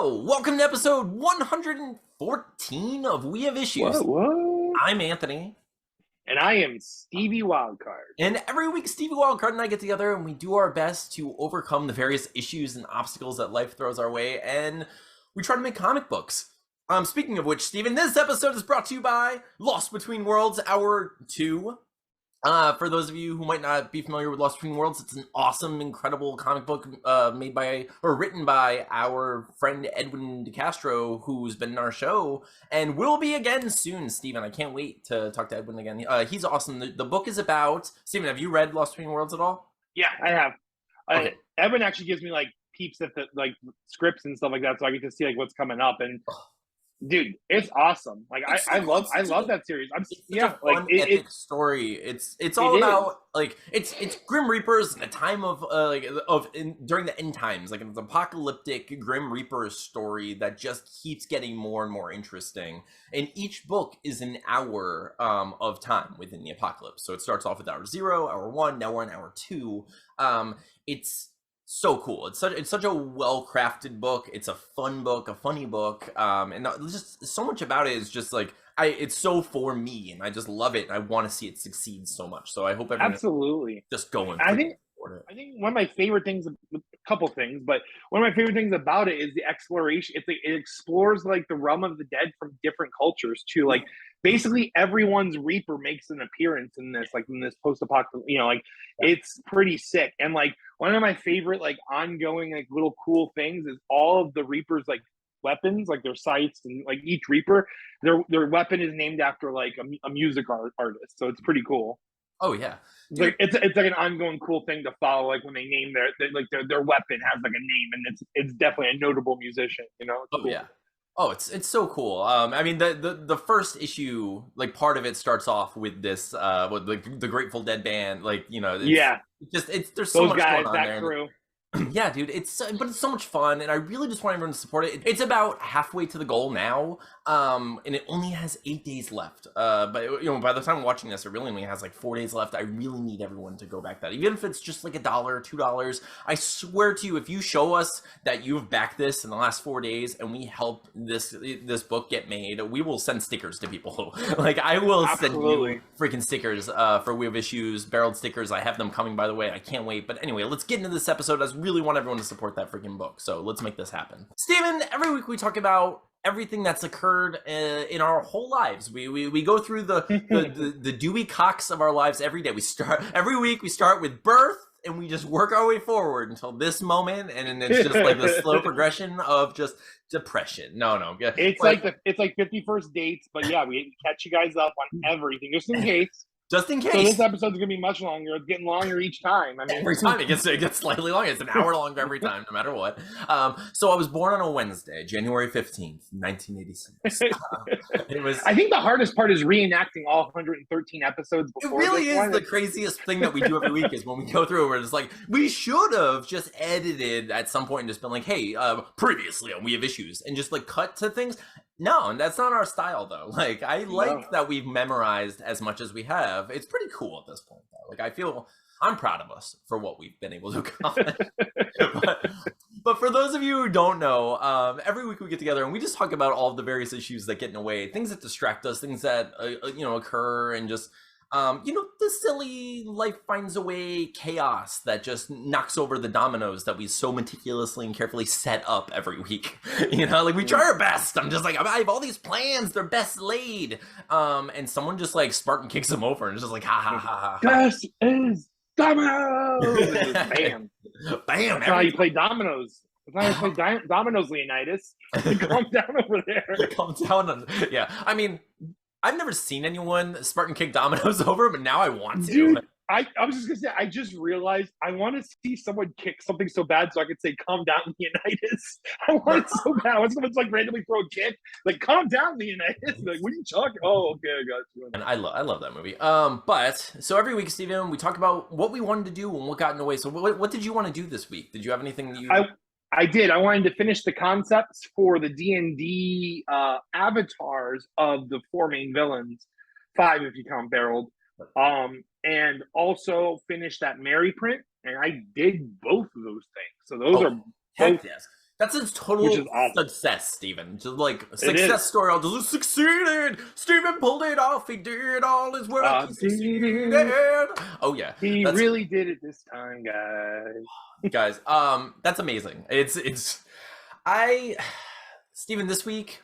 Yo, welcome to episode 114 of We Have Issues. Whoa. I'm Anthony. And I am Stevie Wildcard. And every week, Stevie Wildcard and I get together and we do our best to overcome the various issues and obstacles that life throws our way, and we try to make comic books. Speaking of which, Steven, this episode is brought to you by Lost Between Worlds, Hour 2. For those of you who might not be familiar with Lost Between Worlds, it's an awesome, incredible comic book written by our friend Edwin DeCastro, who's been in our show and will be again soon. Steven, I can't wait to talk to Edwin again. He's awesome. The book is about... Steven, have you read Lost Between Worlds at all? Yeah, I have. Okay. Edwin actually gives me like peeps at the like scripts and stuff like that, so I get to see like what's coming up. And dude, it's awesome. Like I love that series. Epic story. It's all about like it's Grim Reapers in a time of during the end times, like it's an apocalyptic Grim Reaper story that just keeps getting more and more interesting. And each book is an hour of time within the apocalypse. So it starts off with hour 0, hour 1. Now we're in hour 2. It's so cool. It's such a well-crafted book. It's a fun book, a funny book, and just so much about it is just like it's so for me, and I just love it. And I want to see it succeed so much. So I hope everyone absolutely just going. I think one of my favorite things, a couple things, but one of my favorite things about it is the exploration. It explores like the realm of the dead from different cultures too. Like basically everyone's Reaper makes an appearance in this post-apocalyptic. It's pretty sick. And like one of my favorite like ongoing like little cool things is all of the Reapers like weapons, like their sights, and like each Reaper, their weapon is named after like a music artist. So it's pretty cool. Oh yeah, it's like an ongoing cool thing to follow. Like when they name their weapon has like a name, and it's definitely a notable musician. It's cool. Yeah. Oh, it's so cool. I mean, the first issue, like part of it starts off with this, with the Grateful Dead band, like there's so much going on there. Crew. Yeah, dude, but it's so much fun, and I really just want everyone to support it. It's about halfway to the goal now, and it only has 8 days left. But by the time I'm watching this, it really only has like 4 days left. I really need everyone to go back that, even if it's just like $1, $2. I swear to you, if you show us that you've backed this in the last 4 days, and we help this book get made, we will send stickers to people. Like I will send you freaking stickers for We Have Issues, barreled stickers. I have them coming, by the way. I can't wait. But anyway, let's get into this episode. I really want everyone to support that freaking book, so let's make this happen. Steven, every week we talk about everything that's occurred in our whole lives. We go through the Dewey Cox of our lives every day. Every week we start with birth, and we just work our way forward until this moment, and it's just like the slow progression of just depression. No, it's like 51st dates, but yeah, we catch you guys up on everything just in case. Just in case. So this episode's gonna be much longer. It's getting longer each time. I mean, every time it gets slightly longer. It's an hour longer every time, no matter what. So I was born on a Wednesday, January 15th, 1986. I think the hardest part is reenacting all 113 episodes. It really is the craziest thing that we do every week. Is when we go through where it's like we should have just edited at some point and just been like, hey, previously on We Have Issues, and just like cut to things. No, and that's not our style, though. Like, I like that we've memorized as much as we have. It's pretty cool at this point, though. Like, I feel I'm proud of us for what we've been able to accomplish. but for those of you who don't know, every week we get together and we just talk about all of the various issues that get in the way, things that distract us, things that occur, and just the silly life finds a way chaos that just knocks over the dominoes that we so meticulously and carefully set up every week. Like we try our best. I'm just like, I have all these plans, they're best laid. And someone just like Spartan kicks them over and just like, ha ha ha ha. This is dominoes. Bam. Bam. That's how you play dominoes. That's how you play dominoes, Leonidas. Calm down over there. Calm down. Yeah. I mean, I've never seen anyone Spartan kick dominoes over, but now I want to. Dude, I was just gonna say, I just realized I want to see someone kick something so bad so I could say, calm down, Leonidas. I want it so bad. I want someone to like randomly throw a kick. Like, calm down, Leonidas. Like, what are you talking? Oh, okay, I got you. And I love that movie. But so every week, Steven, we talk about what we wanted to do and what got in the way. So what did you want to do this week? Did you have anything that you I did. I wanted to finish the concepts for the D&D avatars of the 4 main villains, 5 if you count Barreled, and also finish that Mary print. And I did both of those things. So those are both. Yes. That's a total which is awesome. success, Steven. Just like success story. I'll just succeeded. Steven pulled it off. He did all his work. He succeeded. Oh yeah, he really did it this time, guys. That's amazing. Steven, this week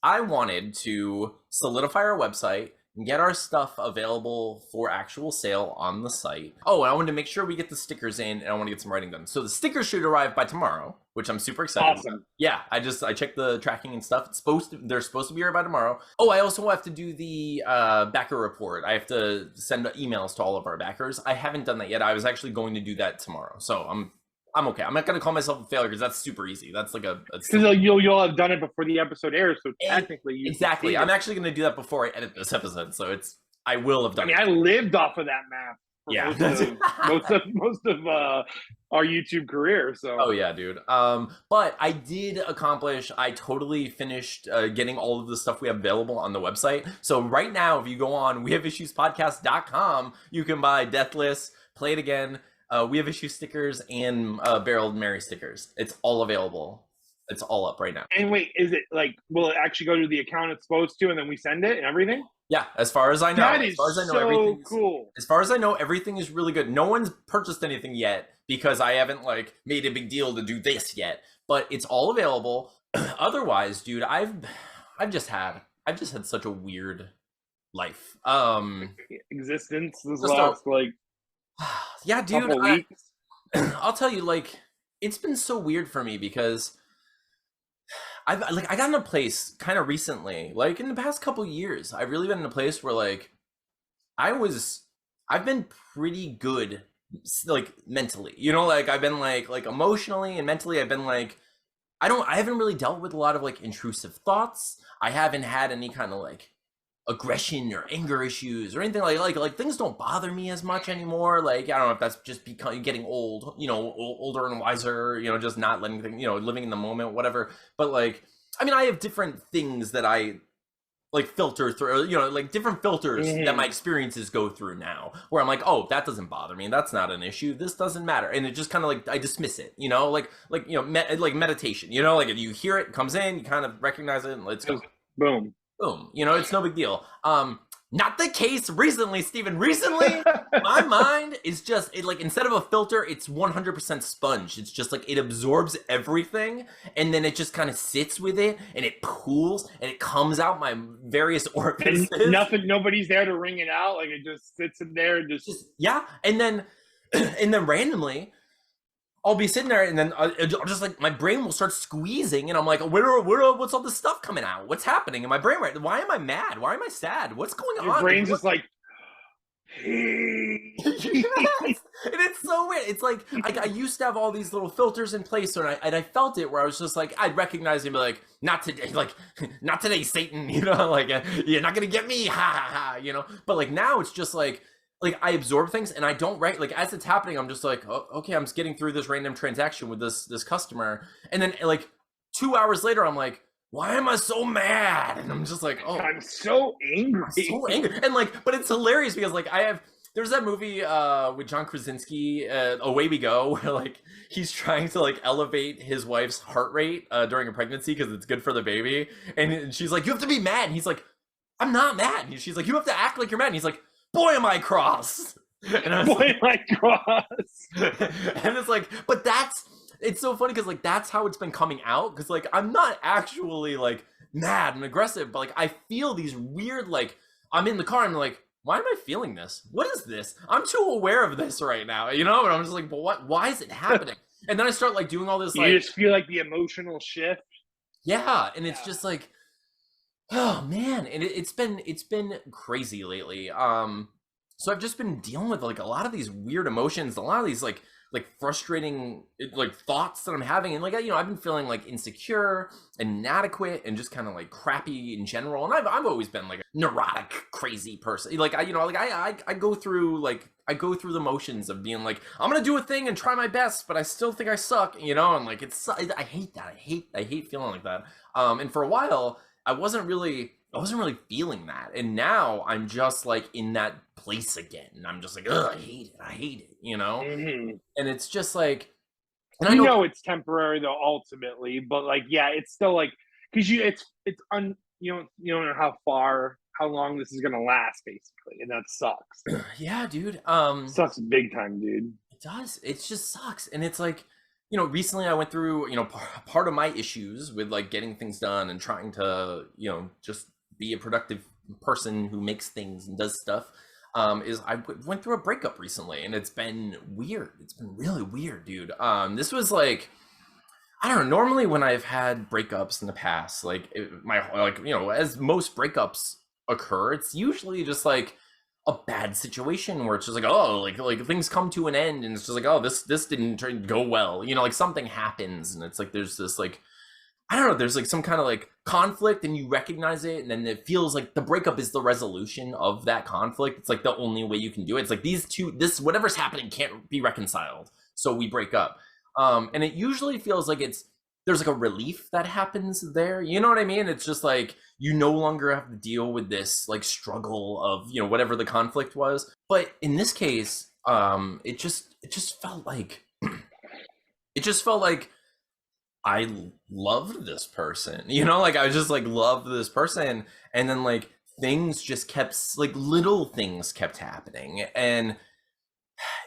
I wanted to solidify our website and get our stuff available for actual sale on the site. Oh, and I wanted to make sure we get the stickers in, and I want to get some writing done. So the stickers should arrive by tomorrow, which I'm super excited Awesome. about. Yeah, I checked the tracking and stuff. They're supposed to be here by tomorrow. Oh, I also have to do the backer report. I have to send emails to all of our backers. I haven't done that yet. I was actually going to do that tomorrow. So I'm okay. I'm not going to call myself a failure because that's super easy. That's like because you'll have done it before the episode airs, so technically you exactly. I'm actually going to do that before I edit this episode, so I will have done. I lived off of that map. Yeah, most of our YouTube career. So oh yeah, dude. But I did accomplish. I totally finished getting all of the stuff we have available on the website. So right now, if you go on wehaveissuespodcast.com, you can buy Deathless, Play It Again. We Have Issue stickers and Barreled Mary stickers. It's all available. It's all up right now. And wait, is it like, will it actually go to the account it's supposed to, and then we send it and everything? Yeah, as far as I know. That is so cool. As far as I know, everything is really good. No one's purchased anything yet because I haven't like made a big deal to do this yet. But it's all available. Otherwise, dude, I've just had such a weird life. Existence this last yeah, dude. couple weeks. I'll tell you, like, it's been so weird for me because I got in a place kind of recently, like in the past couple years, I've really been in a place where like I've been pretty good, like mentally, you know, like I've been like emotionally and mentally, I've been like, I haven't really dealt with a lot of like intrusive thoughts. I haven't had any kind of like aggression or anger issues or anything like things don't bother me as much anymore. Like, I don't know if that's just because getting old, you know, older and wiser, you know, just not letting things, you know, living in the moment, whatever. But like, I mean, I have different things that I like filter through, you know, like different filters that my experiences go through now, where I'm like, oh, that doesn't bother me, that's not an issue, this doesn't matter, and it just kind of like I dismiss it, you know, like you know, like meditation, you know, like if you hear it comes in, you kind of recognize it and let's go, boom, you know, it's no big deal. Not the case recently, Steven. Recently, my mind is just, like, instead of a filter, it's 100% sponge. It's just like, it absorbs everything, and then it just kind of sits with it, and it pools, and it comes out my various orifices. And nobody's there to wring it out. Like, it just sits in there and just yeah. And then randomly, I'll be sitting there, and then I'll just like my brain will start squeezing, and I'm like, what's all this stuff coming out? What's happening in my brain? Right? Why am I mad? Why am I sad? What's going on? Your brain's just like, yes. And it's so weird. It's like I used to have all these little filters in place, and I felt it where I was just like, I'd recognize him, be like, not today, like, not today, Satan, you know, like, you're not gonna get me, ha ha ha, you know. But like now, it's just like I absorb things, and I don't like as it's happening, I'm just like, oh, okay, I'm just getting through this random transaction with this customer, and then like 2 hours later, I'm like, why am I so mad? And I'm just like, oh, I'm so angry. And like, but it's hilarious because like there's that movie with John Krasinski, Away We Go, where like he's trying to like elevate his wife's heart rate during a pregnancy because it's good for the baby, and she's like, you have to be mad, and he's like, I'm not mad, and she's like, you have to act like you're mad, and he's like, boy am I cross. And I was boy am I cross. And it's like, but it's so funny because like that's how it's been coming out, because like I'm not actually like mad and aggressive, but like I feel these weird, like I'm in the car and I'm like, why am I feeling this? What is this? I'm too aware of this right now, you know? And I'm just like, but why is it happening? And then I start like doing all this, like, you just feel like the emotional shift. Yeah, and it's just like, oh man, and it's been crazy lately. So I've just been dealing with like a lot of these weird emotions, a lot of these like frustrating like thoughts that I'm having, and like, you know, I've been feeling like insecure and inadequate and just kind of like crappy in general. And I've always been like a neurotic, crazy person. Like I go through the motions of being like, I'm gonna do a thing and try my best, but I still think I suck, you know. And like I hate that. I hate feeling like that. And for a while, I wasn't really feeling that, and now I'm just like in that place again, and I'm just like, ugh, I hate it, you know. And it's just like, And I You know, know it's temporary though, ultimately, but like, yeah, it's still like, because you don't know how long this is gonna last, basically, and that sucks. yeah, dude. Sucks big time, dude. It does. It just sucks. And it's like, recently I went through, part of my issues with like getting things done and trying to, just be a productive person who makes things and does stuff. Is I went through a breakup recently, and it's been weird. It's been really weird, dude. This was like, I don't know. Normally, when I've had breakups in the past, as most breakups occur, it's usually just like a bad situation where it's just like, oh, like things come to an end, and it's just like, oh, this didn't go well. Like something happens, and it's like there's this like, I don't know. There's like some kind of like conflict, and you recognize it, and then it feels like the breakup is the resolution of that conflict. It's like the only way you can do it. It's like this whatever's happening can't be reconciled, so we break up. And it usually feels like there's like a relief that happens there. You know what I mean? It's just like you no longer have to deal with this like struggle of, whatever the conflict was. But in this case, it just felt like I loved this person. Like I just like loved this person, and then like things just kept like little things kept happening, and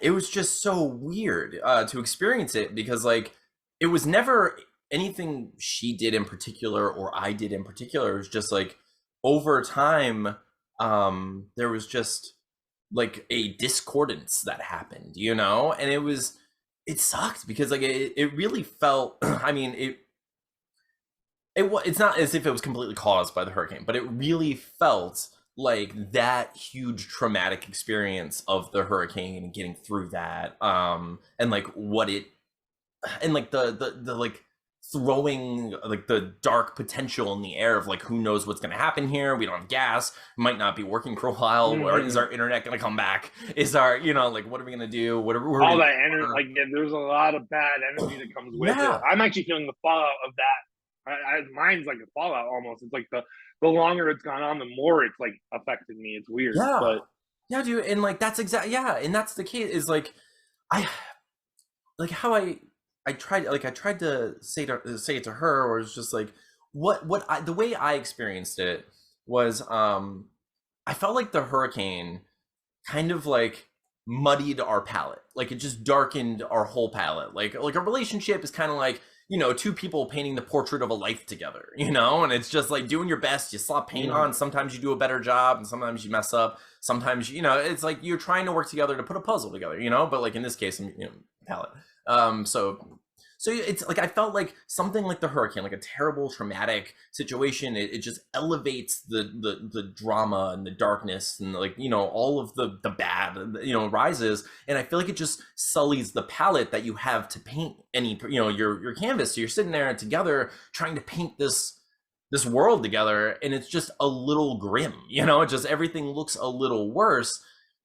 it was just so weird to experience it, because like it was never anything she did in particular or I did in particular. It was just like over time, there was just like a discordance that happened, and it sucked, because like it really felt, I mean, it's not as if it was completely caused by the hurricane, but it really felt like that huge traumatic experience of the hurricane and getting through that, and like what it, and like the like throwing like the dark potential in the air of like, who knows what's going to happen here. We don't have gas, might not be working for a while. Or is our internet going to come back? Is our, like, what are we going to do? All that energy, like, yeah, there's a lot of bad energy that comes with it. I'm actually feeling the fallout of that. Mine's like a fallout almost. It's like the longer it's gone on, the more it's like affected me. It's weird. Yeah. But yeah, dude. And like, that's and that's the case, is like, I like how I tried to say it to her, or it's just like the way I experienced it was, I felt like the hurricane kind of like muddied our palette. Like it just darkened our whole palette. Like a relationship is kind of like, two people painting the portrait of a life together, and it's just like doing your best. You slap paint on. Sometimes you do a better job, and sometimes you mess up. Sometimes, it's like you're trying to work together to put a puzzle together, but like in this case, palette. So it's like, I felt like something like the hurricane, like a terrible traumatic situation, it just elevates the drama and the darkness, and like, all of the bad, rises. And I feel like it just sullies the palette that you have to paint any, your canvas. So you're sitting there together trying to paint this world together, and it's just a little grim, just everything looks a little worse.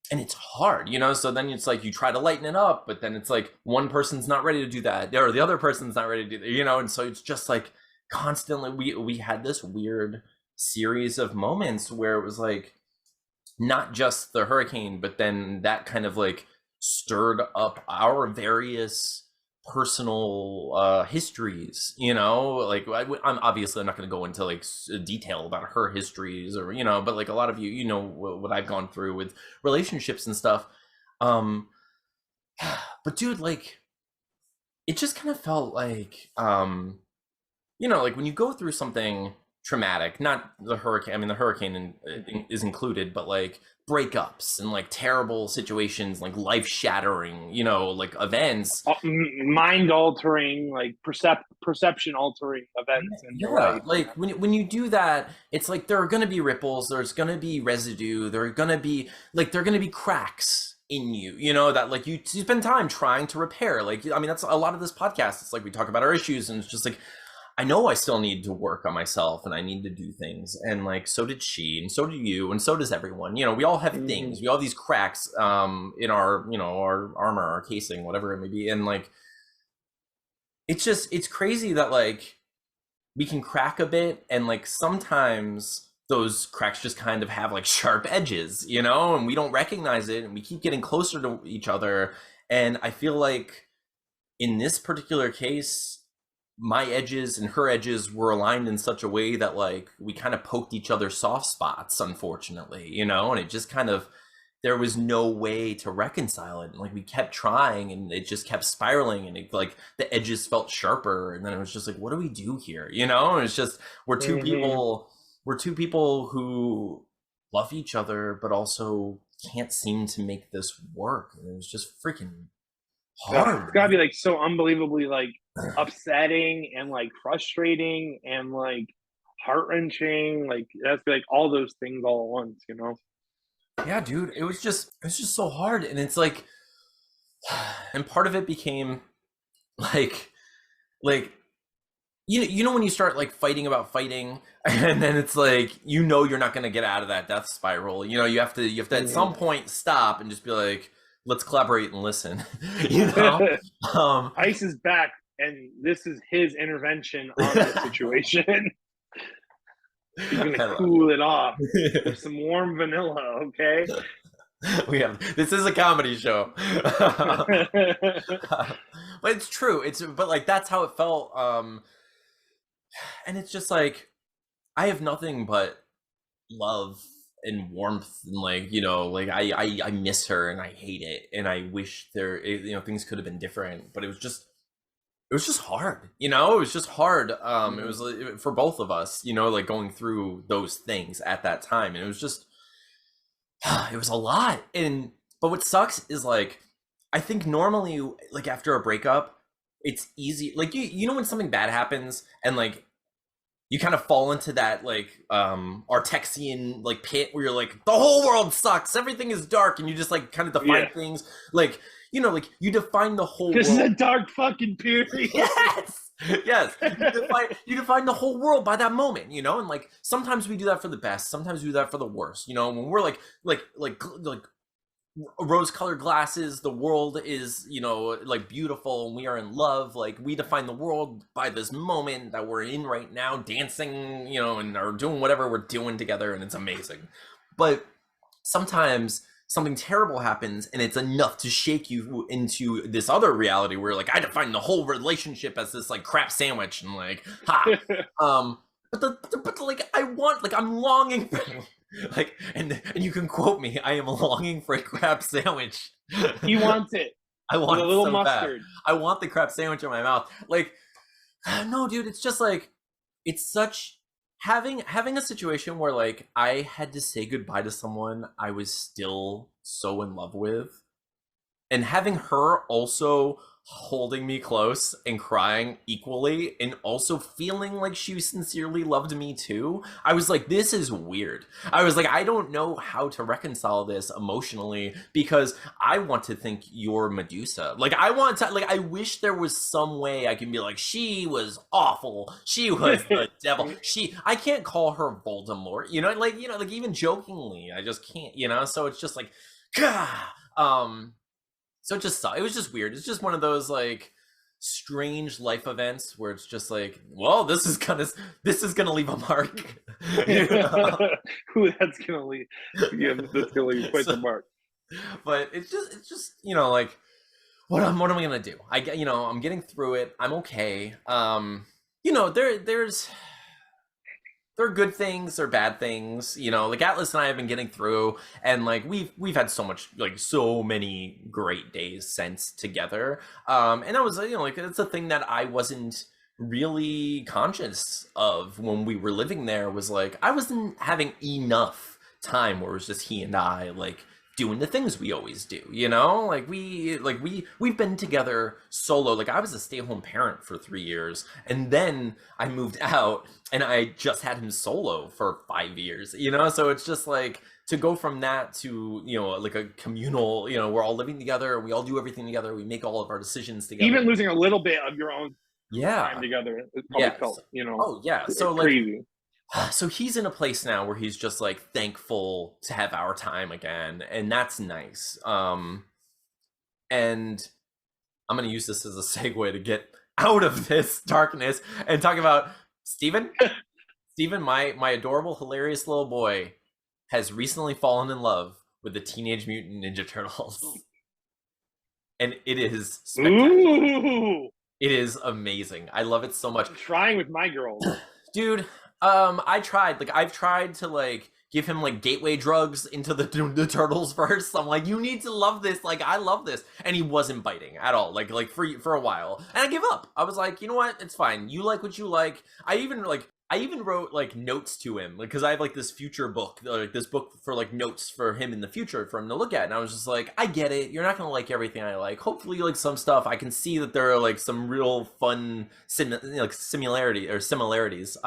And it's hard, so then it's like you try to lighten it up, but then it's like one person's not ready to do that, or the other person's not ready to do that, and so it's just like constantly we had this weird series of moments where it was like not just the hurricane, but then that kind of like stirred up our various personal histories, like I'm obviously not going to go into like detail about her histories, or but like a lot of you what I've gone through with relationships and stuff, but dude, like it just kind of felt like like when you go through something traumatic, not the hurricane, I mean the hurricane is included, but like breakups and like terrible situations, like life-shattering, like events, mind-altering, like perception-altering events in your life. Like when you do that, it's like there are going to be ripples, there's going to be residue, there are going to be cracks in you, that like you spend time trying to repair. Like, I mean, that's a lot of this podcast. It's like we talk about our issues, and it's just like, I know I still need to work on myself, and I need to do things. And like, so did she, and so do you, and so does everyone. We all have things. We all have these cracks in our, our armor, our casing, whatever it may be. And like, it's crazy that like we can crack a bit, and like sometimes those cracks just kind of have like sharp edges, and we don't recognize it, and we keep getting closer to each other. And I feel like in this particular case, my edges and her edges were aligned in such a way that like we kind of poked each other's soft spots, unfortunately, you know, and it just kind of, there was no way to reconcile it. And like we kept trying and it just kept spiraling, and it, like the edges felt sharper, and then it was just like, what do we do here, you know? And it's just, we're two people who love each other but also can't seem to make this work, and it was just freaking hard. It's gotta be like so unbelievably like upsetting and like frustrating and like heart-wrenching. Like that's like all those things all at once, you know? Yeah, dude, it was just so hard, and it's like, and part of it became like you know when you start like fighting about fighting, and then it's like, you know, you're not gonna get out of that death spiral. You know, you have to at some point stop and just be like, let's collaborate and listen. You know, Ice is back, and this is his intervention on the situation. He's gonna cool it off with some warm vanilla, okay? This is a comedy show. But it's true. But like that's how it felt. And it's just like, I have nothing but love and warmth, and like, you know, like I miss her and I hate it, and I wish you know, things could have been different, but it was just hard, you know. It was just hard. It was like, for both of us, you know, like going through those things at that time, and it was just it was a lot. But what sucks is like, I think normally like after a breakup, it's easy, like you know when something bad happens and like you kind of fall into that like Artexian like pit where you're like, the whole world sucks, everything is dark, and you just like kind of define things like, you know, like you define the whole this world. Is a dark fucking period. Yes, you define the whole world by that moment, you know. And like sometimes we do that for the best, sometimes we do that for the worst, you know. When we're like rose-colored glasses, the world is, you know, like beautiful and we are in love, like we define the world by this moment that we're in right now, dancing, you know, and are doing whatever we're doing together, and it's amazing. But sometimes something terrible happens and it's enough to shake you into this other reality where like, I define the whole relationship as this like crap sandwich, and like but like I want, like I'm longing for like, and you can quote me, I am longing for a crab sandwich. He wants it. I want a little so mustard. Bad. I want the crab sandwich in my mouth. Like, no, dude, it's just like, it's such, having a situation where like I had to say goodbye to someone I was still so in love with, and having her also holding me close and crying equally, and also feeling like she sincerely loved me too. I was like, this is weird. I was like, I don't know how to reconcile this emotionally, because I want to think you're Medusa. Like I want to, like, I wish there was some way I can be like, she was awful, she was the devil, I can't call her Voldemort, you know, like even jokingly, I just can't, you know. So it's just like, so it was just weird. It's just one of those like strange life events where it's just like, well, this is gonna leave a mark. You know? Who that's gonna leave? Yeah, that's gonna leave quite the mark. But it's just you know, like, what am I gonna do? You know, I'm getting through it. I'm okay. You know, there are good things, there are bad things, you know. Like Atlas and I have been getting through, and like we've had so many great days since together. And I was, you know, like it's a thing that I wasn't really conscious of when we were living there, was like I wasn't having enough time where it was just he and I like doing the things we always do, you know. Like we've been together solo. Like I was a stay-at-home parent for 3 years, and then I moved out and I just had him solo for 5 years, you know. So it's just like, to go from that to, you know, like a communal, you know, we're all living together, we all do everything together, we make all of our decisions together, even losing a little bit of your own time together, it probably felt, you know. Oh yeah, so crazy. So he's in a place now where he's just like thankful to have our time again, and that's nice. And I'm gonna use this as a segue to get out of this darkness and talk about Steven. Steven, my adorable, hilarious little boy, has recently fallen in love with the Teenage Mutant Ninja Turtles. and it is spectacular. Ooh, It is amazing. I love it so much. I'm trying with my girls. Dude, I've tried to like give him like gateway drugs into the turtles first. I'm like, you need to love this. Like, I love this, and he wasn't biting at all. Like for a while, and I give up. I was like, you know what? It's fine. You like what you like. I even wrote like notes to him, like, because I have like this future book, like this book for like notes for him in the future for him to look at. And I was just like, I get it. You're not gonna like everything I like. Hopefully, you like some stuff. I can see that there are like some real fun similarities.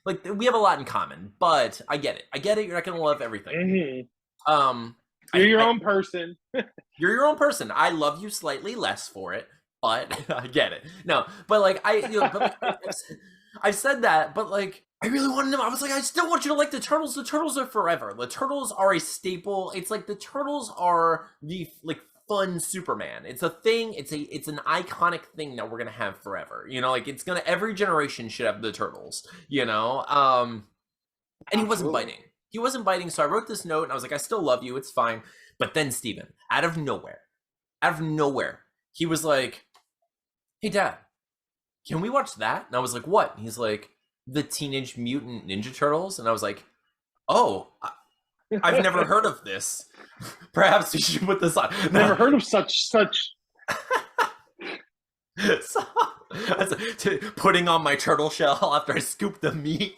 Like we have a lot in common, but I get it. I get it. You're not gonna love everything. You're your own person. You're your own person. I love you slightly less for it, but I get it. No, but like I've said that, but like I really wanted them. I was like, I still want you to like the Turtles. The Turtles are forever. The Turtles are a staple. It's like the Turtles are the like fun Superman. It's a thing. It's an iconic thing that we're gonna have forever. You know, like it's gonna every generation should have the Turtles. You know, and he wasn't biting. He wasn't biting. So I wrote this note and I was like, I still love you. It's fine. But then Steven, out of nowhere, he was like, hey, Dad, can we watch that? And I was like, what? And he's like, the Teenage Mutant Ninja Turtles. And I was like, oh, I've never heard of this. Perhaps we should put this on. Never heard of such. So, putting on my turtle shell after I scooped the meat.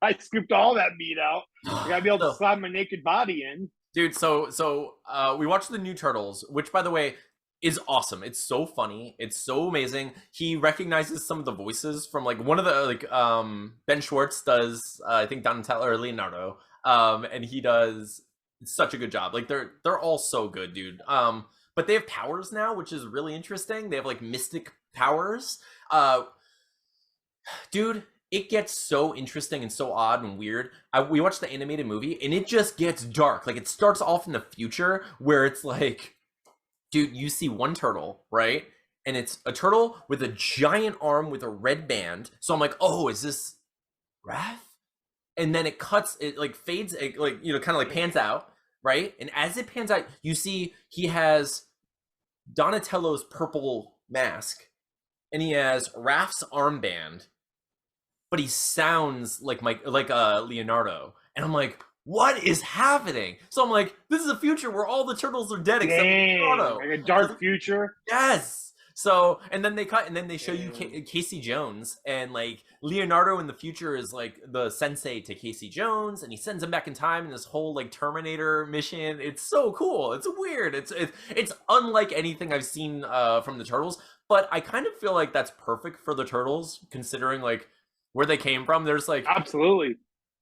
I scooped all that meat out. I gotta be able to slide my naked body in. Dude, so we watched the new Turtles, which, by the way, is awesome. It's so funny. It's so amazing. He recognizes some of the voices from like one of the like Ben Schwartz does I think Donatello or Leonardo, and he does such a good job. Like they're all so good, dude. But they have powers now, which is really interesting. They have like mystic powers. Dude, it gets so interesting and so odd and weird. We watched the animated movie and it just gets dark. Like it starts off in the future where it's like, dude, you see one turtle, right? And it's a turtle with a giant arm with a red band. So I'm like, oh, is this Raph? And then it cuts, it like fades, it like, you know, kind of like pans out, right? And as it pans out, you see he has Donatello's purple mask and he has Raph's armband, but he sounds like Leonardo. And I'm like, what is happening? So I'm like, this is a future where all the turtles are dead except Leonardo. Like a dark future. Yes. So, and then they cut, and then they show you Casey Jones, and like Leonardo in the future is like the sensei to Casey Jones, and he sends him back in time in this whole like Terminator mission. It's so cool. It's weird. It's unlike anything I've seen from the Turtles, but I kind of feel like that's perfect for the Turtles, considering like where they came from. There's like absolutely.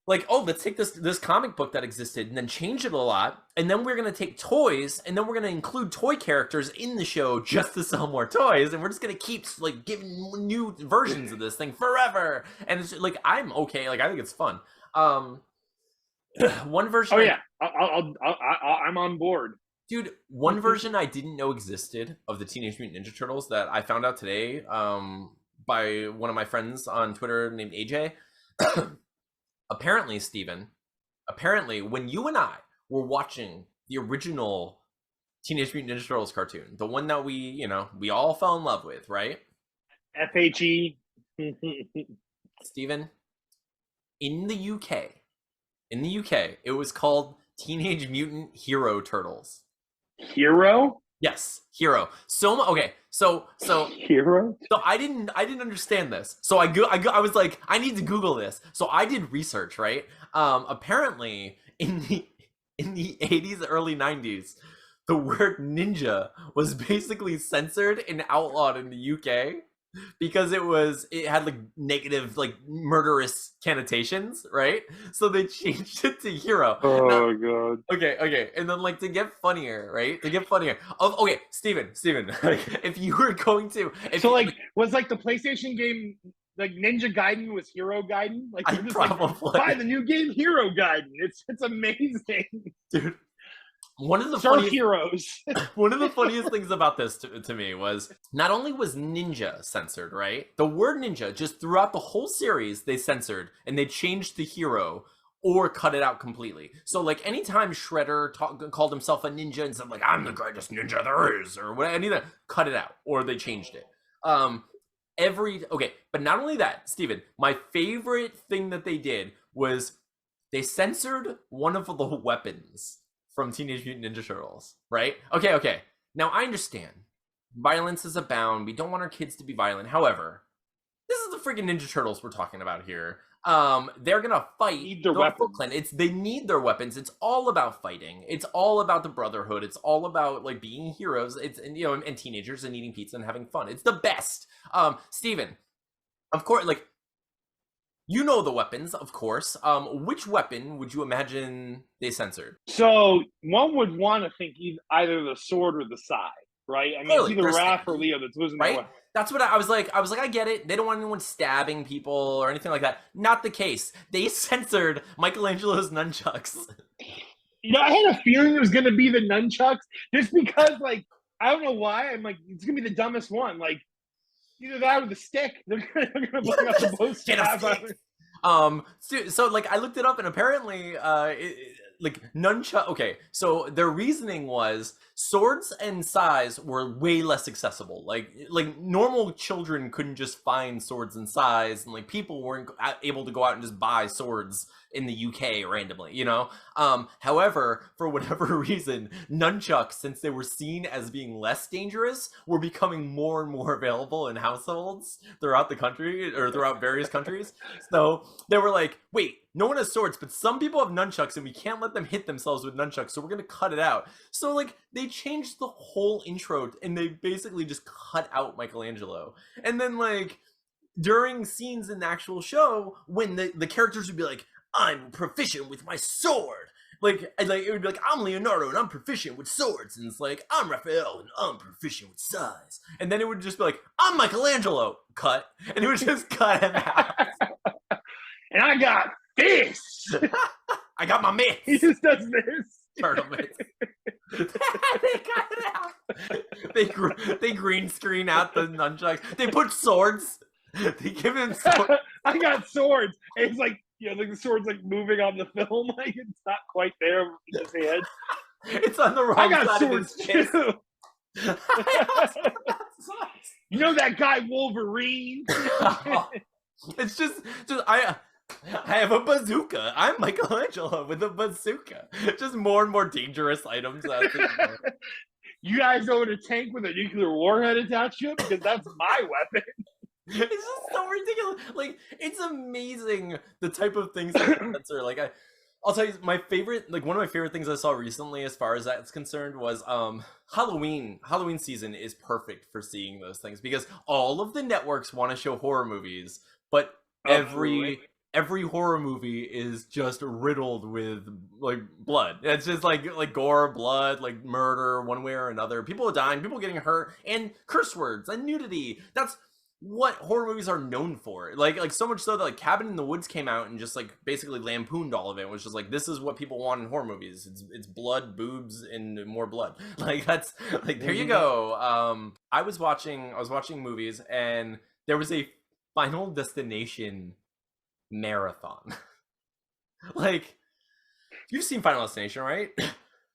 Like, oh, let's take this comic book that existed and then change it a lot, and then we're gonna take toys and then we're gonna include toy characters in the show just to sell more toys, and we're just gonna keep like giving new versions of this thing forever. And it's like, I'm okay. Like I think it's fun. One version. Oh yeah, I'm on board, dude. One version I didn't know existed of the Teenage Mutant Ninja Turtles that I found out today by one of my friends on Twitter named AJ. Apparently, Steven, when you and I were watching the original Teenage Mutant Ninja Turtles cartoon, the one that we all fell in love with, right? FHE. Steven, in the UK, it was called Teenage Mutant Hero Turtles. Hero? Yes, Hero. So okay, so Hero. So I didn't understand this. So I was like, I need to Google this. So I did research, right? Apparently in the 80s, early 90s, the word ninja was basically censored and outlawed in the UK because it had like negative, like murderous connotations, right? So they changed it to hero. Oh god. Okay, and then like to get funnier, right? Okay, Steven, if you were going to, was like the PlayStation game like Ninja Gaiden was Hero Gaiden? Like, I probably buy the new game Hero Gaiden. It's amazing, dude. One of the funniest things about this to me was not only was ninja censored, right? The word ninja just throughout the whole series they censored and they changed the hero or cut it out completely. So like anytime Shredder called himself a ninja and said like I'm the greatest ninja there is or whatever, any of that, cut it out or they changed it. But not only that, Steven, my favorite thing that they did was they censored one of the weapons from Teenage Mutant Ninja Turtles, right? Okay. Now I understand violence is abound. We don't want our kids to be violent. However, this is the freaking Ninja Turtles we're talking about here. They're gonna fight their weapons. They need their weapons. It's all about fighting. It's all about the brotherhood. It's all about like being heroes. And teenagers and eating pizza and having fun. It's the best. Steven, of course, like you know the weapons, of course. Which weapon would you imagine they censored? So one would want to think either the sword or the side, right? I mean, Clearly, it's either Raph or Leo that's losing their weapon. That's what I was like. I get it. They don't want anyone stabbing people or anything like that. Not the case. They censored Michelangelo's nunchucks. I had a feeling it was going to be the nunchucks just because, like, I don't know why. I'm like, it's going to be the dumbest one. Like, either that or the stick. They're going to bring up the most stab. So like I looked it up and apparently like nunchuck. Okay, so their reasoning was swords and sais were way less accessible. Like normal children couldn't just find swords and sais, and like people weren't able to go out and just buy swords in the UK randomly, you know? However, for whatever reason, nunchucks, since they were seen as being less dangerous, were becoming more and more available in households throughout the country, or throughout various countries. So they were like, wait, no one has swords, but some people have nunchucks and we can't let them hit themselves with nunchucks, so we're gonna cut it out. So like, they changed the whole intro and they basically just cut out Michelangelo. And then like, during scenes in the actual show, when the characters would be like, I'm proficient with my sword. Like it would be like, I'm Leonardo and I'm proficient with swords. And it's like, I'm Raphael and I'm proficient with sais. And then it would just be like, I'm Michelangelo. Cut. And it would just cut him out. And I got this. I got my mitts. He just does this. Turtle mitts. They cut it out. They green screen out the nunchucks. They put swords. They give him swords. I got swords. And it's like, like the sword's like moving on the film, like it's not quite there in his head. It's on the wrong I got side swords of his too. You know that guy Wolverine? It's just I have a bazooka. I'm Michelangelo with a bazooka. Just more and more dangerous items. You guys own a tank with a nuclear warhead attached to it? Because that's my weapon. It's just so ridiculous. Like, it's amazing the type of things that censor. Like, I'll tell you, one of my favorite things I saw recently, as far as that's concerned, was Halloween. Halloween season is perfect for seeing those things because all of the networks want to show horror movies, but every horror movie is just riddled with like blood. It's just like gore, blood, like murder, one way or another. People dying, people getting hurt, and curse words and nudity. That's what horror movies are known for. Like so much so that like Cabin in the Woods came out and just like basically lampooned all of it. It was just like, this is what people want in horror movies. It's blood, boobs, and more blood. Like that's like, there you go. I was watching movies and there was a Final Destination marathon. Like, you've seen Final Destination, right?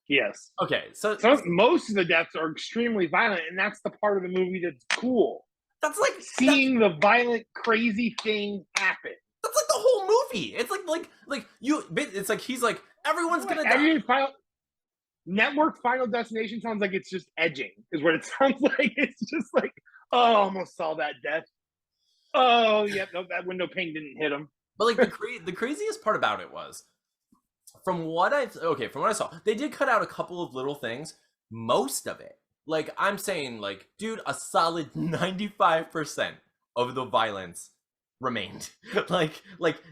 Yes. Okay, so most of the deaths are extremely violent, and that's the part of the movie that's cool. That's like seeing the violent, crazy thing happen. That's like the whole movie. It's like you. It's like he's like, everyone's gonna die. Network Final Destination sounds like it's just edging, is what it sounds like. It's just like, oh, almost saw that death. Oh, yeah, no, that window pane didn't hit him. But like the craziest part about it was, from what I saw, they did cut out a couple of little things. Most of it, like I'm saying, like, dude, a solid 95% of the violence remained. like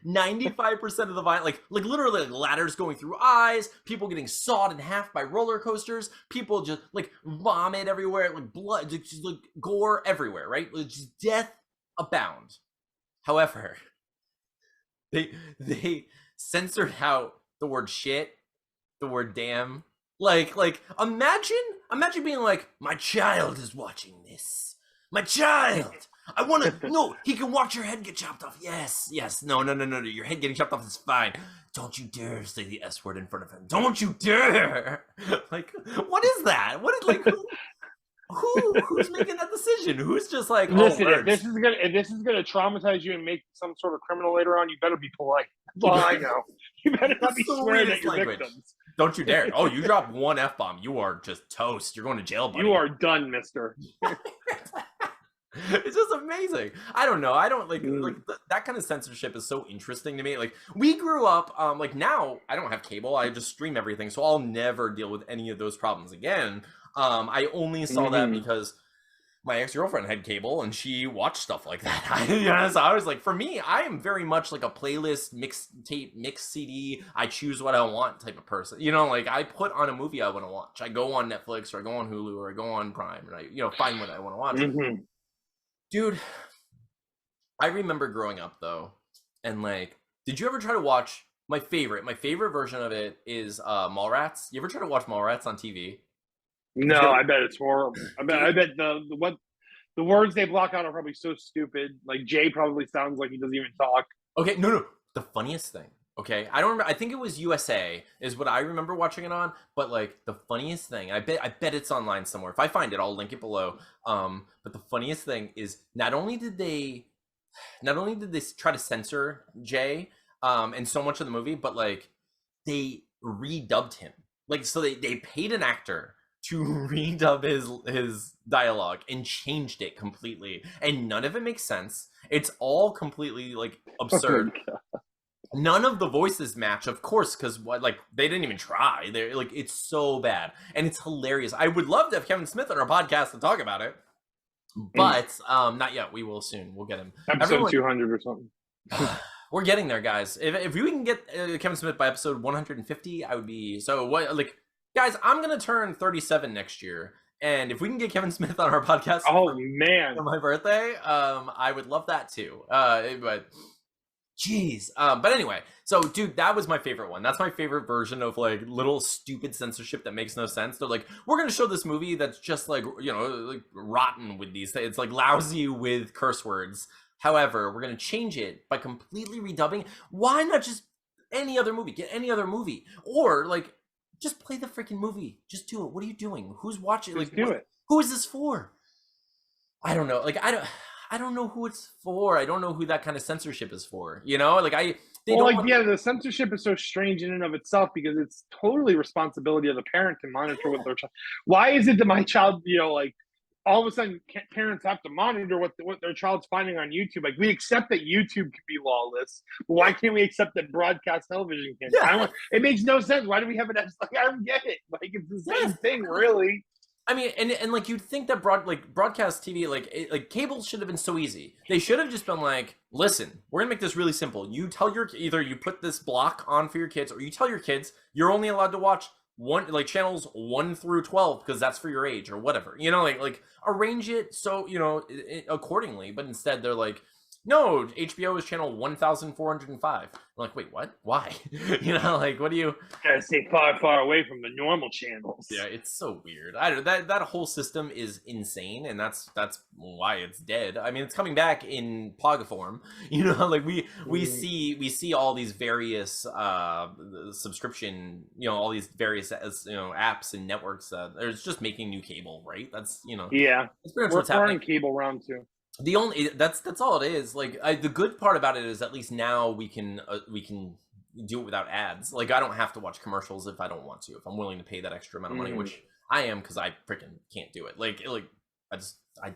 95% of the violence, like literally like ladders going through eyes, people getting sawed in half by roller coasters, people just like vomit everywhere, like blood, just like gore everywhere, right? Just death abound. However, they censored out the word shit, the word damn. Like imagine being like, my child is watching this. My child. I want to. No, he can watch your head get chopped off. Yes, yes. No. Your head getting chopped off is fine. Don't you dare say the S word in front of him. Don't you dare. Like, what is that? What is like? Who's making that decision? Who's just like, listen, if this is gonna traumatize you and make some sort of criminal later on, you better be polite. That's all I know. You better not be swearing at your victims. Don't you dare. Oh, you drop one F-bomb, you are just toast. You're going to jail, buddy. You are done, mister. It's just amazing. I don't know. I don't like that kind of censorship is so interesting to me. Like, we grew up, like, now I don't have cable. I just stream everything, so I'll never deal with any of those problems again. I only saw that because my ex-girlfriend had cable and she watched stuff like that. So I was like, for me, I am very much like a playlist, mixtape, mix CD, I choose what I want type of person. You know, like, I put on a movie I want to watch. I go on Netflix or I go on Hulu or I go on Prime and I, you know, find what I want to watch. Dude, I remember growing up though, and like, did you ever try to watch my favorite version of it is Mallrats? You ever try to watch Mallrats on TV? No, I bet it's horrible. I bet the words they block out are probably so stupid. Like, Jay probably sounds like he doesn't even talk. Okay, no. The funniest thing. Okay, I don't remember. I think it was USA is what I remember watching it on. But like, the funniest thing, I bet it's online somewhere. If I find it, I'll link it below. But the funniest thing is not only did they try to censor Jay, and so much of the movie, but like, they redubbed him. Like, so they paid an actor to redub his dialogue and changed it completely, and none of it makes sense. It's all completely like absurd. None of the voices match, of course, because like, they didn't even try. They're like, it's so bad and it's hilarious. I would love to have Kevin Smith on our podcast to talk about it, but not yet. We will soon. We'll get him. Episode 200 or something. We're getting there, guys. If we can get Kevin Smith by episode 150, I would be so what like. Guys, I'm going to turn 37 next year, and if we can get Kevin Smith on our podcast for my birthday, I would love that too. But, jeez. But anyway, so, dude, that was my favorite one. That's my favorite version of, like, little stupid censorship that makes no sense. They're like, we're going to show this movie that's just, like, you know, like, rotten with these things. It's, like, lousy with curse words. However, we're going to change it by completely redubbing. Why not just any other movie? Get any other movie. Or, like, just play the freaking movie. Just do it. What are you doing? Who's watching? Just do it. Who is this for? I don't know. Like, I don't know who it's for. I don't know who that kind of censorship is for. You know, like the censorship is so strange in and of itself because it's totally responsibility of the parent to monitor what their child. Why is it that my child, you know, like, all of a sudden parents have to monitor what their child's finding on YouTube? Like, we accept that YouTube can be lawless, but why can't we accept that broadcast television can? Yeah. It makes no sense. Why do we have an like? I don't get it. Like, it's the same thing, really. I mean, and like, you'd think that broadcast TV, like cable should have been so easy. They should have just been like, listen, we're gonna make this really simple. You tell either you put this block on for your kids, or you tell your kids you're only allowed to watch channels 1 through 12 because that's for your age or whatever, you know, like arrange it so, you know, accordingly. But instead they're like, no, HBO is channel 1405. I'm like, wait, what? Why? You know, like, what do you gotta stay far away from the normal channels? Yeah, it's so weird. I don't know, that whole system is insane, and that's why it's dead. I mean, it's coming back in POG form, you know, like we see all these various subscription, you know, all these various you know, apps and networks it's just making new cable, right? That's, you know, that's pretty much what's happening. Cable round 2. The only that's all it is. Like, the good part about it is at least now we can do it without ads. Like, I don't have to watch commercials if I don't want to. If I'm willing to pay that extra amount of money, which I am, because I freaking can't do it. Like I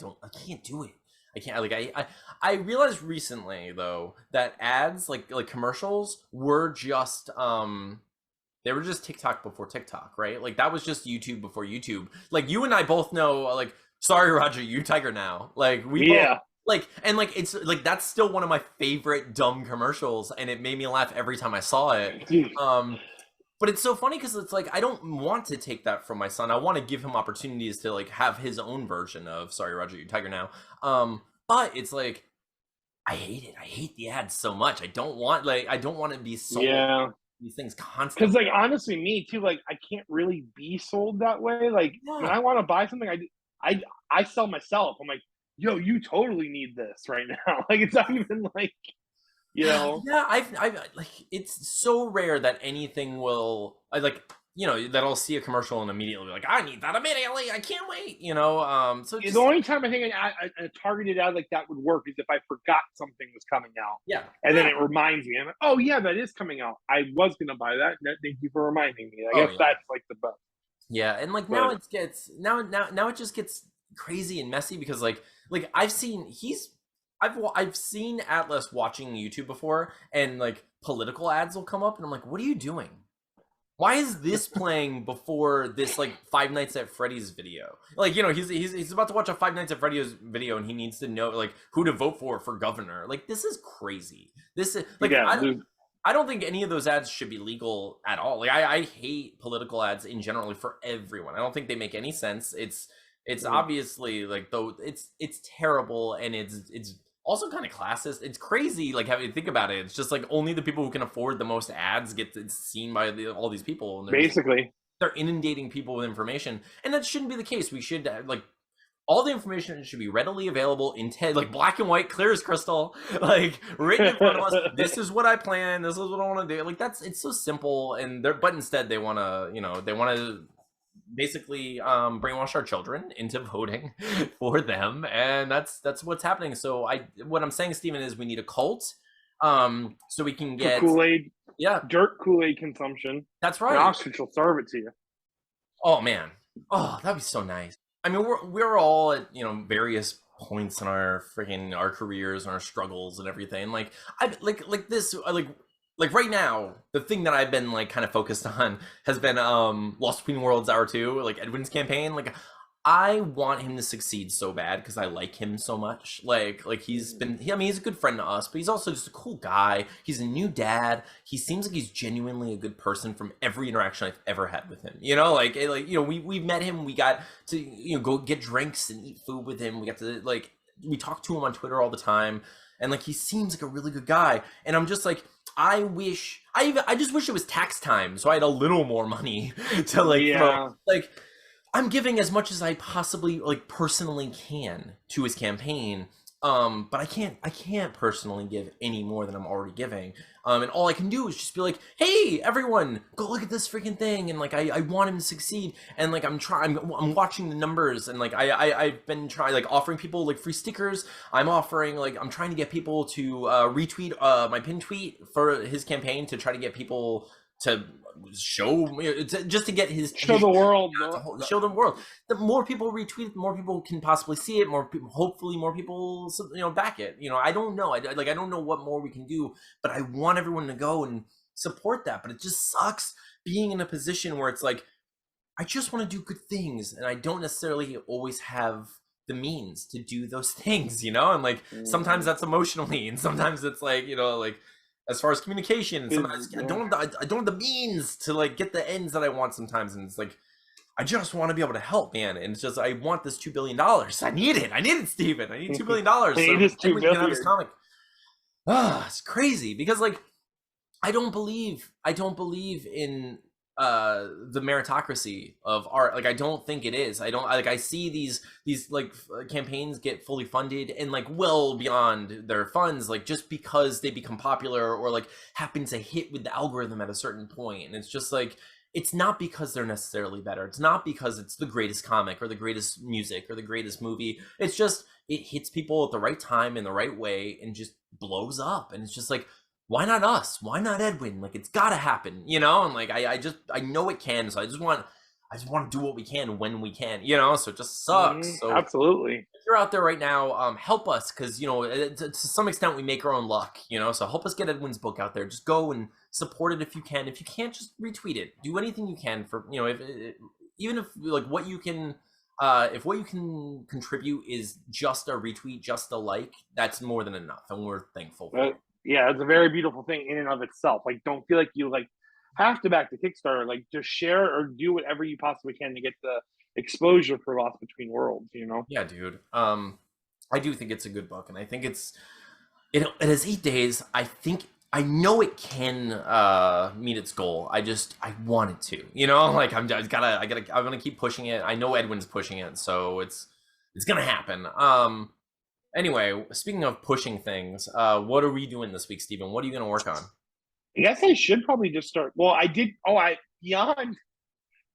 can't do it. I can't. Like, I realized recently though that ads, like commercials, were just they were just TikTok before TikTok, right? Like, that was just YouTube before YouTube. Like, you and I both know, like, sorry, Roger, you tiger now. Like, we both, like, and like, it's like, that's still one of my favorite dumb commercials, and it made me laugh every time I saw it. But it's so funny because it's like, I don't want to take that from my son. I want to give him opportunities to, like, have his own version of sorry, Roger, you tiger now. But it's like, I hate it. I hate the ads so much. I don't want to be sold these things constantly. Because, like, honestly, me too, like, I can't really be sold that way. Like, when I want to buy something, I sell myself. I'm like, yo, you totally need this right now. Like it's not even like, you know. Yeah, I've like it's so rare that anything will I like that I'll see a commercial and immediately be like, I need that immediately. I can't wait. So The just only time I think a targeted ad like that would work is if I forgot something was coming out, yeah, and then it reminds me. I'm like, oh yeah, that is coming out. I was gonna buy that. Thank you for reminding me. I oh guess yeah, that's like the best. yeah, and like now But it gets now it just gets crazy and messy because like I've seen Atlas watching YouTube before and like political ads will come up and I'm like, what are you doing? Why is this playing before this like Five Nights at Freddy's video? Like, he's about to watch a Five Nights at Freddy's video and he needs to know like who to vote for governor. Like, this is crazy. This is like yeah, I don't think any of those ads should be legal at all. Like, I hate political ads in general for everyone. I don't think they make any sense. It's obviously like though it's terrible and it's also kind of classist. It's crazy, like having to think about it. It's just like only the people who can afford the most ads get seen by all these people, and basically they're inundating people with information, and that shouldn't be the case. We should like all the information should be readily available in like black and white, clear as crystal, like written in front of us. This is what I plan. This is what I want to do. Like it's so simple, and but instead they want to basically brainwash our children into voting for them, and that's what's happening. So what I'm saying, Steven, is we need a cult so we can get Kool-Aid, yeah, dirt Kool-Aid consumption. that's right. And oxygen will serve it to you. Oh man, oh, that'd be so nice. I mean, we're all at various points in our careers and our struggles and everything. Like I like this like right now, the thing that I've been like kind of focused on has been Lost Between Worlds Hour 2, like Edwin's campaign. Like I want him to succeed so bad because I like him so much. Like he's a good friend to us, but he's also just a cool guy. He's a new dad. He seems like he's genuinely a good person from every interaction I've ever had with him. We've met him. We got to go get drinks and eat food with him. We got to we talk to him on Twitter all the time, and like he seems like a really good guy. And I'm just like, I just wish it was tax time so I had a little more money to throw. Like I'm giving as much as I possibly personally can to his campaign, but I can't personally give any more than I'm already giving, and all I can do is just be like, hey everyone, go look at this freaking thing, and like I want him to succeed, and like I'm watching the numbers, and like I've been trying offering people like free stickers. I'm trying to get people to retweet my pin tweet for his campaign to try to get people to show just to get show the world. The more people retweet, the more people can possibly see it. Hopefully more people back it. I don't know. I don't know what more we can do, but I want everyone to go and support that. But it just sucks being in a position where it's like I just want to do good things, and I don't necessarily always have the means to do those things. And like sometimes that's emotionally, and sometimes it's as far as communication, sometimes I don't have the means to like get the ends that I want sometimes, and it's like I just want to be able to help, man. And it's just I want this $2 billion. I need it, Steven. I need $2 billion. So we can have this comic. It's crazy because like I don't believe in the meritocracy of art. Like I don't think it is. I see these campaigns get fully funded and like well beyond their funds, like just because they become popular or like happen to hit with the algorithm at a certain point. And it's just like it's not because they're necessarily better. It's not because it's the greatest comic or the greatest music or the greatest movie. It's just it hits people at the right time in the right way and just blows up. And it's just like, why not us? Why not Edwin? Like it's gotta happen, and like I know it can, so I just want to do what we can when we can, so it just sucks. So absolutely, if you're out there right now, help us, because to some extent we make our own luck, so help us get Edwin's book out there. Just go and support it if you can. If you can't, just retweet it. Do anything you can for even if like what you can if what you can contribute is just a retweet, just a like, that's more than enough, and we're thankful for it. Yeah, it's a very beautiful thing in and of itself. Like, don't feel like you have to back the Kickstarter. Like, just share or do whatever you possibly can to get the exposure for Lost Between Worlds. Yeah, dude. I do think it's a good book, and I think it has 8 days. I know it can meet its goal. I want it to. I'm gonna keep pushing it. I know Edwin's pushing it, so it's gonna happen. Anyway, speaking of pushing things, what are we doing this week, Steven? What are you going to work on? I guess I should probably just start. Well, I did. Oh, I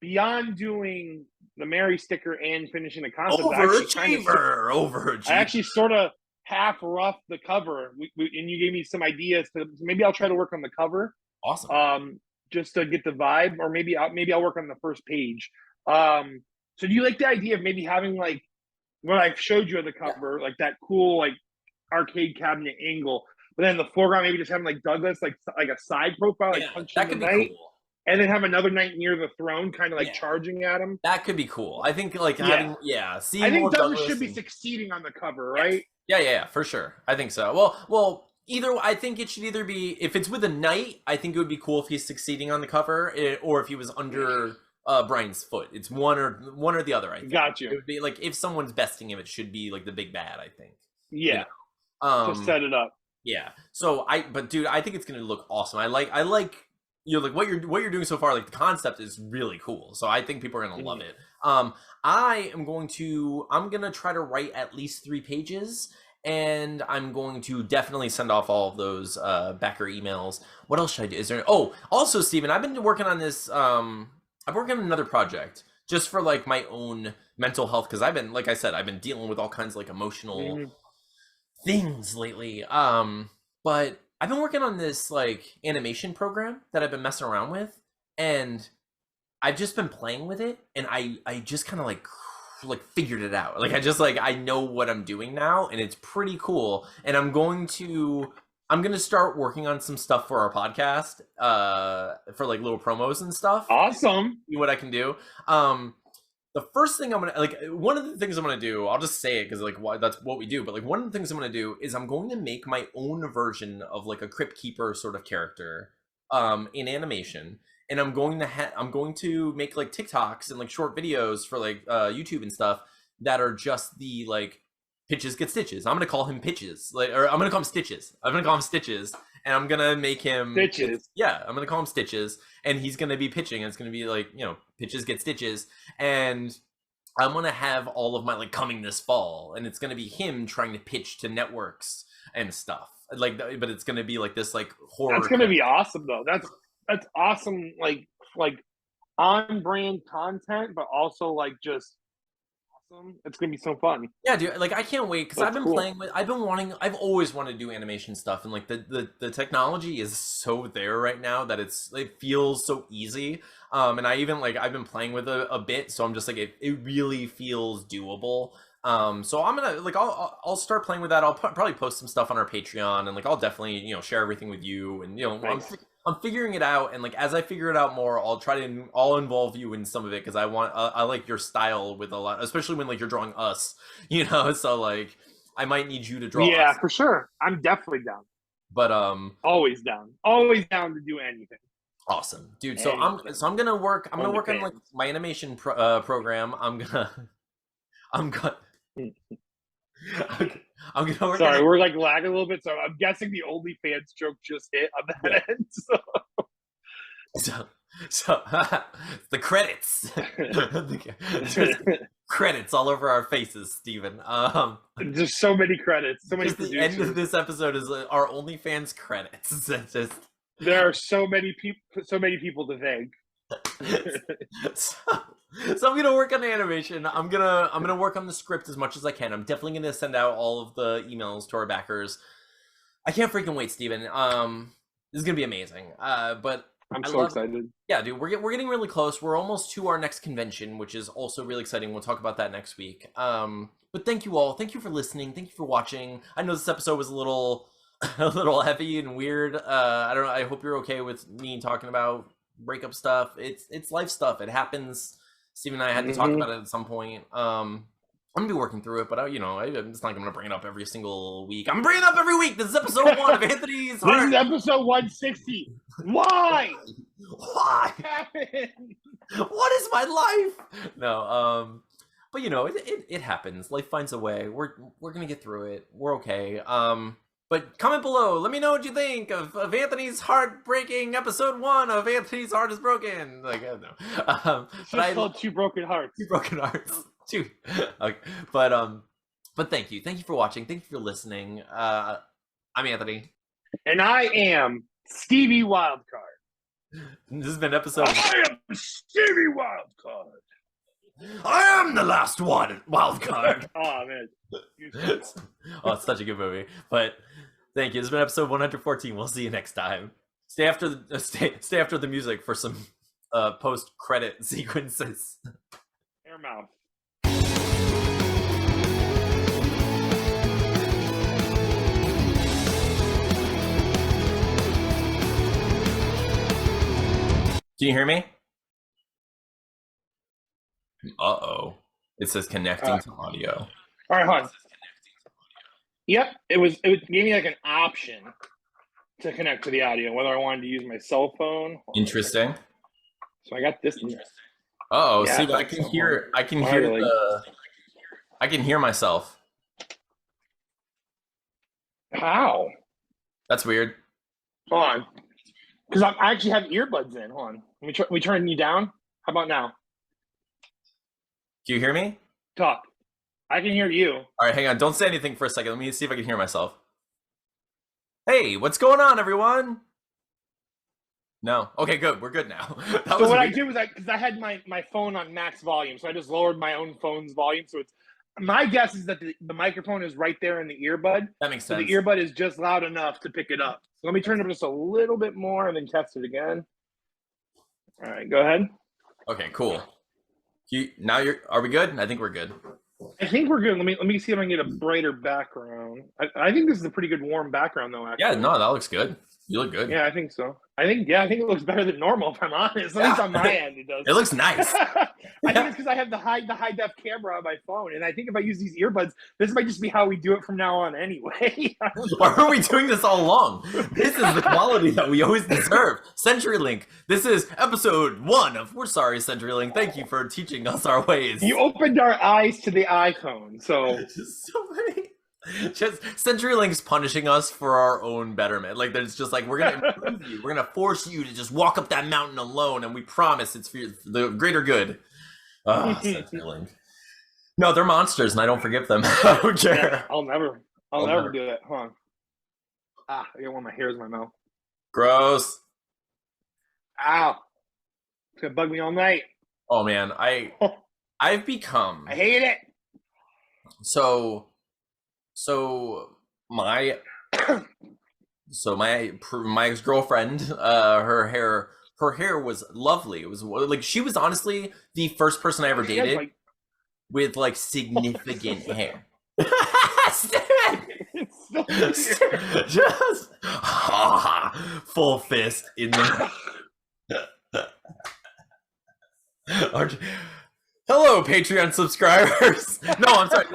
beyond doing the Mary sticker and finishing the concept. Overachiever. I actually sort of half roughed the cover, and you gave me some ideas. So maybe I'll try to work on the cover. Awesome. Just to get the vibe, or maybe I'll work on the first page. So do you like the idea of maybe having like what I showed you on the cover, like that cool like arcade cabinet angle, but then in the foreground maybe just having like Douglas like a side profile, like punching that could the be knight, cool. and then have another knight near the throne, kind of like charging at him. That could be cool. I think like having I think Douglas should be succeeding on the cover, right? Yeah, for sure. I think so. Well. I think it should either be, if it's with a knight, I think it would be cool if he's succeeding on the cover, or if he was under Brian's foot. It's one or the other, I think. Got you. It would be like, if someone's besting him, it should be like the big bad, I think. Yeah. You know? To set it up. Yeah. So but dude, I think it's gonna look awesome. I like you know, like what you're doing so far, like the concept is really cool. So I think people are gonna love it. I'm gonna try to write at least 3 pages. And I'm going to definitely send off all of those backer emails. What else should I do? Is there? Oh, also, Steven, I've been working on this. I'm working on another project just for like my own mental health, because like I said, I've been dealing with all kinds of like emotional things lately. But I've been working on this like animation program that I've been messing around with, and I've just been playing with it, and I just kind of like figured it out. Like I know what I'm doing now, and it's pretty cool. And I'm going to start working on some stuff for our podcast, for like little promos and stuff. Awesome. See what I can do. The first thing one of the things I'm gonna do, I'll just say it because like that's what we do. But like one of the things I'm gonna do is I'm going to make my own version of like a Crypt Keeper sort of character, in animation. And I'm going to make like TikToks and like short videos for like YouTube and stuff that are just the like Pitches Get Stitches. I'm gonna call him Pitches, or I'm gonna call him Stitches. I'm gonna call him Stitches, and I'm gonna make him Stitches. Yeah, I'm gonna call him Stitches, and he's gonna be pitching. And it's gonna be like, you know, Pitches Get Stitches, and I'm gonna have all of my like coming this fall, and it's gonna be him trying to pitch to networks and stuff. Like, but it's gonna be like this like horror. That's gonna be awesome though. That's awesome, like on brand content, but also like just awesome. It's gonna be so fun. Yeah, dude. Like I can't wait, because I've been playing with. I've always wanted to do animation stuff, and like the technology is so there right now that it feels so easy. And I've been playing with it a bit, so I'm just like it really feels doable. So I'm gonna like I'll start playing with that. I'll probably post some stuff on our Patreon, and like I'll definitely, you know, share everything with you, and you know, nice. I'm figuring it out, and like as I figure it out more, I'll involve you in some of it, because I like your style with a lot, especially when like you're drawing us, you know. So like I might need you to draw. Yeah, us. For sure. I'm definitely down. But always down to do anything. Awesome, dude. So I'm gonna work on like my animation program. I'm gonna work. Sorry, we're like lagging a little bit, so I'm guessing the OnlyFans joke just hit on that end. So the credits, credits all over our faces, Steven. Just so many credits, so many. The end of this episode is our OnlyFans credits. It's just there are so many people to thank. So I'm gonna work on the animation. I'm gonna work on the script as much as I can. I'm definitely gonna send out all of the emails to our backers. I can't freaking wait, Steven. This is gonna be amazing. But I'm so excited. Yeah, dude, we're getting really close. We're almost to our next convention, which is also really exciting. We'll talk about that next week. But thank you all. Thank you for listening. Thank you for watching. I know this episode was a little heavy and weird. I don't know. I hope you're okay with me talking about breakup stuff. It's life stuff. It happens. Steve and I had to talk about it at some point. I'm gonna be working through it, but I'm just not gonna bring it up every single week. I'm bringing it up every week. This is episode 1 of Anthony's Heart. This is episode 160. Why? Why? What is my life? No, but you know, it happens. Life finds a way. We're gonna get through it. We're okay. But comment below. Let me know what you think of Anthony's Heartbreaking episode 1 of Anthony's Heart is Broken. Like, I don't know. It's just called Two Broken Hearts. Two Broken Hearts. Two. Okay. But But thank you for watching. Thank you for listening. I'm Anthony, and I am Stevie Wildcard. This has been episode. I am Stevie Wildcard. I am the last one, Wildcard. Oh man, oh, it's such a good movie. But thank you. This has been episode 114. We'll see you next time. Stay after the music for some post-credit sequences. Air mouth. Can you hear me? Uh-oh. It says connecting to audio. All right, hold on. Yep, it gave me like an option to connect to the audio, whether I wanted to use my cell phone. Interesting. So I got this. Uh-oh, yeah, see, I can hear myself. How? That's weird. Hold on. Because I actually have earbuds in. Hold on. We turn you down? How about now? Do you hear me? Talk. I can hear you. All right, hang on. Don't say anything for a second. Let me see if I can hear myself. Hey, what's going on, everyone? No. Okay, good. We're good now. So what I do is because I had my phone on max volume, so I just lowered my own phone's volume. So it's my guess is that the microphone is right there in the earbud. That makes sense. So the earbud is just loud enough to pick it up. So let me turn it up just a little bit more and then test it again. All right, go ahead. Okay, cool. Are we good? I think we're good. I think we're good. Let me see if I can get a brighter background. I think this is a pretty good warm background though, actually. Yeah, no, that looks good. You look good. Yeah, I think so. I think it looks better than normal, if I'm honest. At least on my end it does. It looks nice. I think it's because I have the high def camera on my phone, and I think if I use these earbuds, this might just be how we do it from now on anyway. Why are we doing this all along? This is the quality that we always deserve. CenturyLink. This is episode 1 of We're Sorry, CenturyLink. Thank you for teaching us our ways. You opened our eyes to the iPhone, so so many. Just CenturyLink's punishing us for our own betterment. Like there's just like we're gonna improve you. We're gonna force you to just walk up that mountain alone, and we promise it's for the greater good. CenturyLink. No, they're monsters, and I don't forgive them. I don't care. Yeah, I'll never do it. Hold on. I got one of my hairs in my mouth. Gross. Ow. It's gonna bug me all night. Oh man, I've become. I hate it. So my ex-girlfriend, her hair was lovely. It was like she was honestly the first person I ever dated with like significant hair. Just full fist in the. Hello, Patreon subscribers. No, I'm sorry.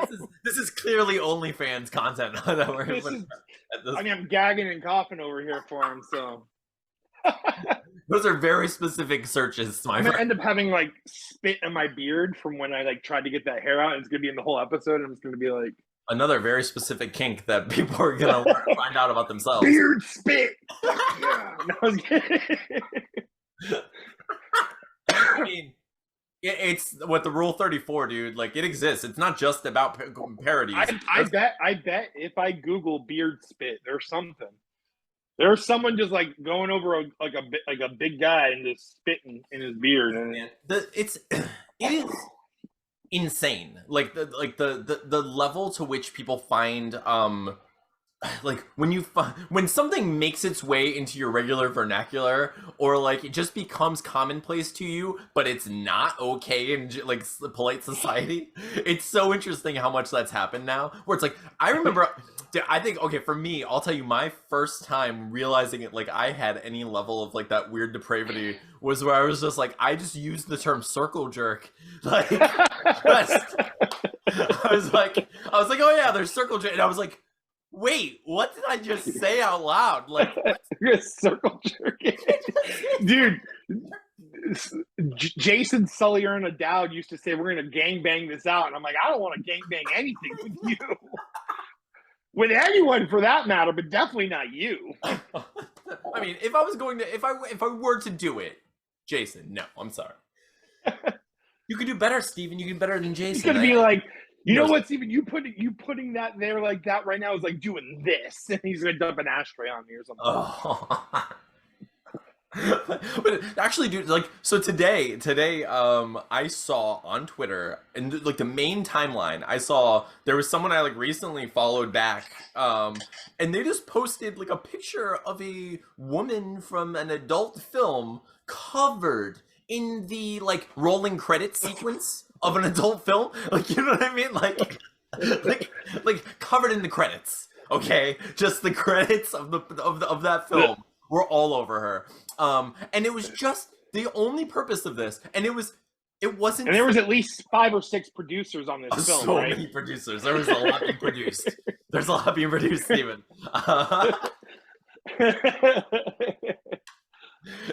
This is clearly OnlyFans content that we're. I'm gagging and coughing over here for him. So those are very specific searches. I'm gonna end up having like spit in my beard from when I like tried to get that hair out. And it's gonna be in the whole episode. And it's gonna be like another very specific kink that people are gonna find out about themselves. Beard spit. Yeah. No, I was kidding. I mean. It's what the Rule 34, dude. Like it exists. It's not just about parodies. I bet if I Google beard spit, there's something. There's someone just like going over a big guy and just spitting in his beard. And it is insane. Like the level to which people find like when something makes its way into your regular vernacular, or like it just becomes commonplace to you, but it's not okay in like polite society. It's so interesting how much that's happened now, where it's like I remember I think, okay, for me, I'll tell you my first time realizing it, like I had any level of like that weird depravity was where I was just like, I just used the term circle jerk. Like I was like, oh yeah, there's circle jerk. And I was like, wait, what did I just say out loud? Like, you're a circle jerk. Dude, Jason, Sullier, and O'Dowd used to say, we're going to gangbang this out. And I'm like, I don't want to gangbang anything with you. With anyone for that matter, but definitely not you. I mean, if I were to do it, Jason, no, I'm sorry. You could do better, Steven. You can do better than Jason. It's going to be like, You know what's even you putting that there like that right now is like doing this, and he's gonna dump an ashtray on me or something. Oh. But actually, dude, like, so today, I saw on Twitter, and like the main timeline, I saw there was someone I like recently followed back, and they just posted like a picture of a woman from an adult film covered in the like rolling credit sequence of an adult film, like, you know what I mean, like covered in the credits. Okay, just the credits of that film were all over her. And it was just the only purpose of this, and it wasn't. And there was at least 5 or 6 producers on this film, so right? many producers. There was a lot being produced. There's a lot being produced, Steven.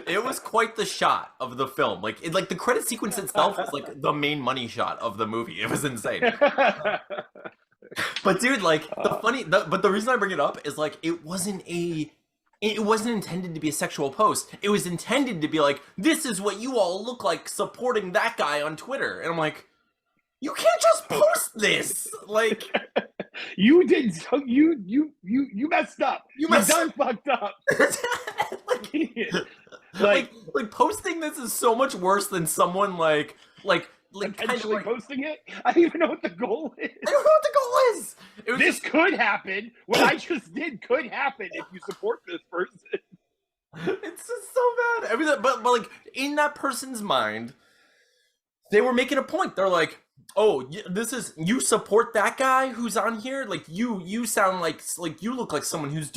It was quite the shot of the film. Like the credit sequence itself was like the main money shot of the movie. It was insane. But dude, like but the reason I bring it up is like it wasn't intended to be a sexual post. It was intended to be like, this is what you all look like supporting that guy on Twitter. And I'm like, you can't just post this. Like, you did so you messed up. You done fucked up. like posting this is so much worse than someone like intentionally posting it. I don't even know what the goal is. I don't know what the goal is. This could happen. What I just did could happen if you support this person. It's just so bad. I mean, but like in that person's mind, they were making a point. They're like, "Oh, this is you support that guy who's on here. Like you sound like you look like someone who's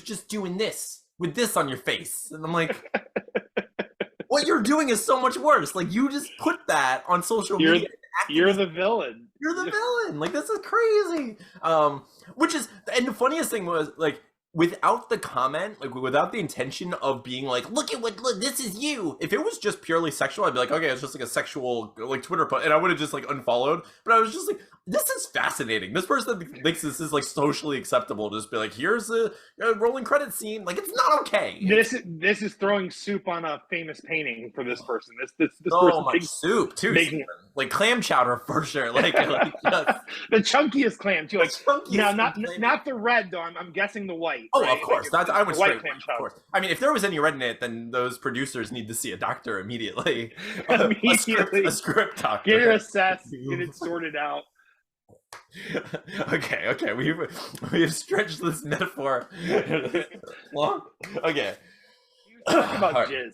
just doing this with this on your face." And I'm like, what you're doing is so much worse. Like, you just put that on social media. You're the villain. You're the villain. Like, this is crazy. And the funniest thing was, like, without the comment, like, without the intention of being like, look, this is you. If it was just purely sexual, I'd be like, okay, it's just like a sexual, like, Twitter post, and I would have just, like, unfollowed. But I was just like, this is fascinating. This person thinks this is, like, socially acceptable to just be like, here's a rolling credit scene. Like, it's not okay. This is throwing soup on a famous painting for this person. This so person much soup, too. Like, clam chowder, for sure. Like the chunkiest clam, too. Like, now, not the red, though. I'm guessing the white. Oh, right? of course. Like, I went straight clam of course. I mean, if there was any red in it, then those producers need to see a doctor immediately. Immediately. A script doctor. Get it assessed. Get it sorted out. Okay. We've stretched this metaphor long. Okay. Talk about jizz.